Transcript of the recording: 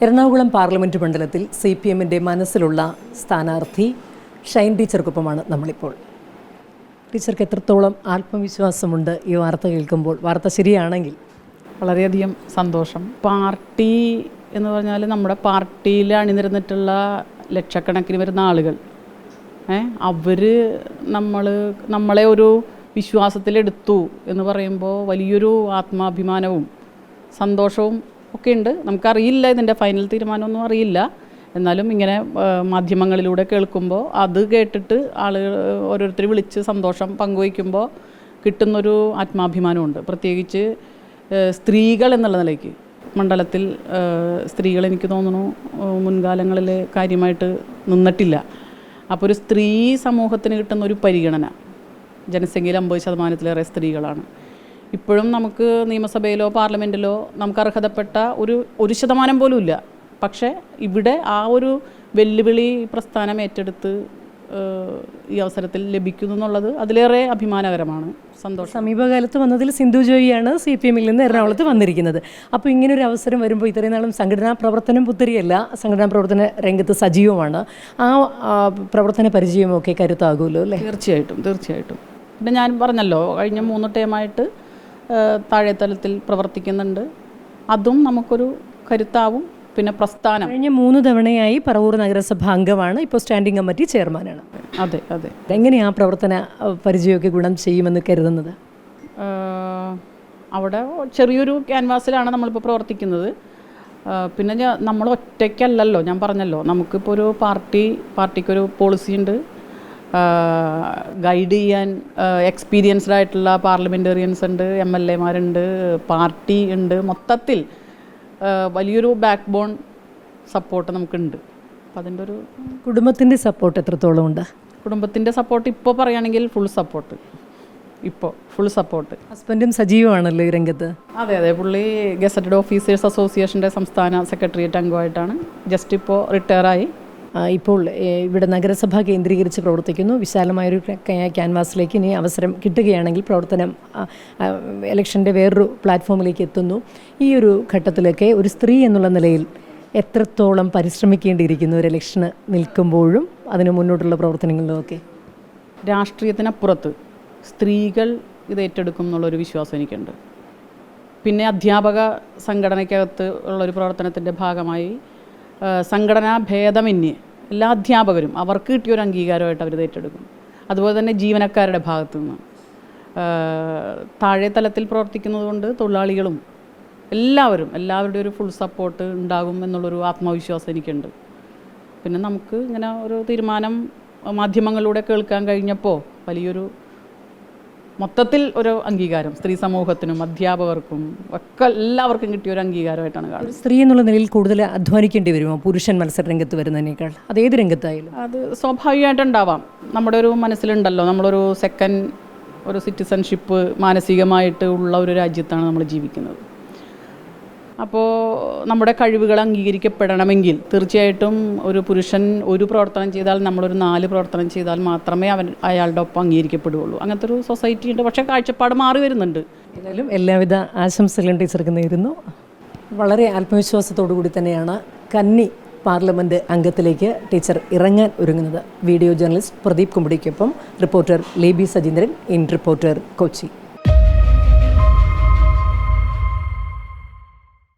Ernakulam parliament മണ്ഡലത്തിൽ CPM-ൻ്റെ മനസ്സിലുള്ള സ്ഥാനാർത്ഥി ഷൈൻ ടീച്ചർക്കൊപ്പമാണ് നമ്മളിപ്പോൾ. ടീച്ചർക്ക് എത്രത്തോളം ആത്മവിശ്വാസമുണ്ട് ഈ വാർത്ത കേൾക്കുമ്പോൾ? വാർത്ത ശരിയാണെങ്കിൽ വളരെയധികം സന്തോഷം. പാർട്ടി എന്ന് പറഞ്ഞാൽ നമ്മുടെ പാർട്ടിയിൽ അണിനിരന്നിട്ടുള്ള ലക്ഷക്കണക്കിന് വരുന്ന ആളുകൾ, അവർ നമ്മളെ ഒരു വിശ്വാസത്തിലെടുത്തു എന്ന് പറയുമ്പോൾ വലിയൊരു ആത്മാഭിമാനവും സന്തോഷവും ഒക്കെ ഉണ്ട്. നമുക്കറിയില്ല, ഇതിൻ്റെ ഫൈനൽ തീരുമാനമൊന്നും അറിയില്ല. എന്നാലും ഇങ്ങനെ മാധ്യമങ്ങളിലൂടെ കേൾക്കുമ്പോൾ അത് കേട്ടിട്ട് ആളുകൾ ഓരോരുത്തർ വിളിച്ച് സന്തോഷം പങ്കുവയ്ക്കുമ്പോൾ കിട്ടുന്നൊരു ആത്മാഭിമാനമുണ്ട്. പ്രത്യേകിച്ച് സ്ത്രീകൾ എന്നുള്ള നിലയ്ക്ക് മണ്ഡലത്തിൽ സ്ത്രീകൾ എനിക്ക് തോന്നുന്നു മുൻകാലങ്ങളിൽ കാര്യമായിട്ട് നിന്നിട്ടില്ല. അപ്പോൾ ഒരു സ്ത്രീ സമൂഹത്തിന് കിട്ടുന്ന ഒരു പരിഗണന, ജനസംഖ്യയിൽ 50% സ്ത്രീകളാണ്. ഇപ്പോഴും നമുക്ക് നിയമസഭയിലോ പാർലമെൻറ്റിലോ നമുക്ക് അർഹതപ്പെട്ട ഒരു 1% പോലും ഇല്ല. പക്ഷേ ഇവിടെ ആ ഒരു വെല്ലുവിളി പ്രസ്ഥാനം ഏറ്റെടുത്ത് ഈ അവസരത്തിൽ ലഭിക്കുന്നു എന്നുള്ളത് അതിലേറെ അഭിമാനകരമാണ്. സന്തോഷം. സമീപകാലത്ത് വന്നതിൽ സിന്ധു ജോയിയാണ് CPM-ൽ നിന്ന് എറണാകുളത്ത് വന്നിരിക്കുന്നത്. അപ്പോൾ ഇങ്ങനൊരു അവസരം വരുമ്പോൾ ഇത്രയും നാളും സംഘടനാ പ്രവർത്തനം പുത്തിരിയല്ല, സംഘടനാ പ്രവർത്തന രംഗത്ത് സജീവമാണ്. ആ പ്രവർത്തന പരിചയമൊക്കെ കരുത്താകുമല്ലോ അല്ലേ? തീർച്ചയായിട്ടും. പിന്നെ ഞാൻ പറഞ്ഞല്ലോ, കഴിഞ്ഞ 3 ടേമായിട്ട് താഴെത്തലത്തിൽ പ്രവർത്തിക്കുന്നുണ്ട്. അതും നമുക്കൊരു കരുത്താവും. പിന്നെ പ്രസ്ഥാനം കഴിഞ്ഞ 3 തവണയായി പറവൂർ നഗരസഭ അംഗമാണ്, ഇപ്പോൾ സ്റ്റാൻഡിംഗ് കമ്മിറ്റി ചെയർമാനാണ്. അതെ. എങ്ങനെയാണ് പ്രവർത്തന പരിചയമൊക്കെ ഗുണം ചെയ്യുമെന്ന് കരുതുന്നത്? അവിടെ ചെറിയൊരു ക്യാൻവാസിലാണ് നമ്മളിപ്പോൾ പ്രവർത്തിക്കുന്നത്. പിന്നെ നമ്മൾ ഒറ്റയ്ക്കല്ലല്ലോ, ഞാൻ പറഞ്ഞല്ലോ, നമുക്കിപ്പോൾ ഒരു പാർട്ടിക്കൊരു പോളിസി ഉണ്ട്. ഗൈഡ് ചെയ്യാൻ എക്സ്പീരിയൻസ്ഡ് ആയിട്ടുള്ള പാർലമെൻറ്റേറിയൻസ് ഉണ്ട്, MLA-മാരുണ്ട്, പാർട്ടി ഉണ്ട്. മൊത്തത്തിൽ വലിയൊരു ബാക്ക് ബോൺ സപ്പോർട്ട് നമുക്കുണ്ട്. അപ്പം അതിൻ്റെ ഒരു കുടുംബത്തിൻ്റെ സപ്പോർട്ട് എത്രത്തോളം ഉണ്ട്? കുടുംബത്തിൻ്റെ സപ്പോർട്ട് ഇപ്പോൾ പറയുകയാണെങ്കിൽ ഫുൾ സപ്പോർട്ട്. ഹസ്ബൻഡും സജീവമാണല്ലോ ഈ രംഗത്ത്. അതെ. പുള്ളി ഗസറ്റഡ് ഓഫീസേഴ്സ് അസോസിയേഷൻ്റെ സംസ്ഥാന സെക്രട്ടേറിയറ്റ് അംഗമായിട്ടാണ്. ജസ്റ്റ് ഇപ്പോൾ റിട്ടയറായി. ഇപ്പോൾ ഇവിടെ നഗരസഭ കേന്ദ്രീകരിച്ച് പ്രവർത്തിക്കുന്നു. വിശാലമായൊരു ക്യാൻവാസിലേക്ക് ഇനി അവസരം കിട്ടുകയാണെങ്കിൽ പ്രവർത്തനം ഇലക്ഷൻ്റെ വേറൊരു പ്ലാറ്റ്ഫോമിലേക്ക് എത്തുന്നു. ഈ ഒരു ഘട്ടത്തിലൊക്കെ ഒരു സ്ത്രീ എന്നുള്ള നിലയിൽ എത്രത്തോളം പരിശ്രമിക്കേണ്ടിയിരിക്കുന്നു ഒരു ഇലക്ഷന് നിൽക്കുമ്പോഴും അതിന് മുന്നോട്ടുള്ള പ്രവർത്തനങ്ങളിലുമൊക്കെ? രാഷ്ട്രീയത്തിനപ്പുറത്ത് സ്ത്രീകൾ ഇത് ഏറ്റെടുക്കും എന്നുള്ളൊരു വിശ്വാസം എനിക്കുണ്ട്. പിന്നെ അധ്യാപക സംഘടനയ്ക്കകത്ത് ഉള്ളൊരു പ്രവർത്തനത്തിൻ്റെ ഭാഗമായി സംഘടനാ ഭേദമന്യേ എല്ലാ അധ്യാപകരും അവർക്ക് കിട്ടിയൊരു അംഗീകാരമായിട്ട് അവർ ഏറ്റെടുക്കും. അതുപോലെ തന്നെ ജീവനക്കാരുടെ ഭാഗത്തു നിന്ന് താഴെ തലത്തിൽ പ്രവർത്തിക്കുന്നത് കൊണ്ട് തൊഴിലാളികളും എല്ലാവരുടെ ഒരു ഫുൾ സപ്പോർട്ട് ഉണ്ടാകും എന്നുള്ളൊരു ആത്മവിശ്വാസം എനിക്കുണ്ട്. പിന്നെ നമുക്ക് ഇങ്ങനെ ഒരു തീരുമാനം മാധ്യമങ്ങളിലൂടെ കേൾക്കാൻ കഴിഞ്ഞപ്പോൾ വലിയൊരു മൊത്തത്തിൽ ഒരു അംഗീകാരം സ്ത്രീ സമൂഹത്തിനും അധ്യാപകർക്കും ഒക്കെ എല്ലാവർക്കും കിട്ടിയ ഒരു അംഗീകാരമായിട്ടാണ് കാണുന്നത്. സ്ത്രീ എന്നുള്ള നിലയിൽ കൂടുതൽ അധ്വാനിക്കേണ്ടി വരുമോ പുരുഷൻ മത്സര രംഗത്ത് വരുന്നതിനേക്കാൾ? അതേത് രംഗത്തായാലും അത് സ്വാഭാവികമായിട്ടുണ്ടാവാം. നമ്മുടെ ഒരു മനസ്സിലുണ്ടല്ലോ, നമ്മളൊരു സെക്കൻഡ് ഒരു സിറ്റിസൺഷിപ്പ് മാനസികമായിട്ട് ഉള്ള ഒരു രാജ്യത്താണ് നമ്മൾ ജീവിക്കുന്നത്. അപ്പോൾ നമ്മുടെ കഴിവുകൾ അംഗീകരിക്കപ്പെടണമെങ്കിൽ തീർച്ചയായിട്ടും ഒരു പുരുഷൻ ഒരു പ്രവർത്തനം ചെയ്താൽ നമ്മളൊരു 4 പ്രവർത്തനം ചെയ്താൽ മാത്രമേ അയാളുടെ ഒപ്പം അംഗീകരിക്കപ്പെടുകയുള്ളൂ. അങ്ങനത്തെ ഒരു സൊസൈറ്റി ഉണ്ട്. പക്ഷേ കാഴ്ചപ്പാട് മാറി വരുന്നുണ്ട്. ഏതായാലും എല്ലാവിധ ആശംസകളും ടീച്ചർക്ക് നേരുന്നു. വളരെ ആത്മവിശ്വാസത്തോടു കൂടി തന്നെയാണ് കന്നി പാർലമെൻറ്റ് അംഗത്തിലേക്ക് ടീച്ചർ ഇറങ്ങാൻ ഒരുങ്ങുന്നത്. വീഡിയോ ജേർണലിസ്റ്റ് പ്രദീപ് കുമ്പടിക്കൊപ്പം reporter Lebi Sajeendran, in reporter, Kochi.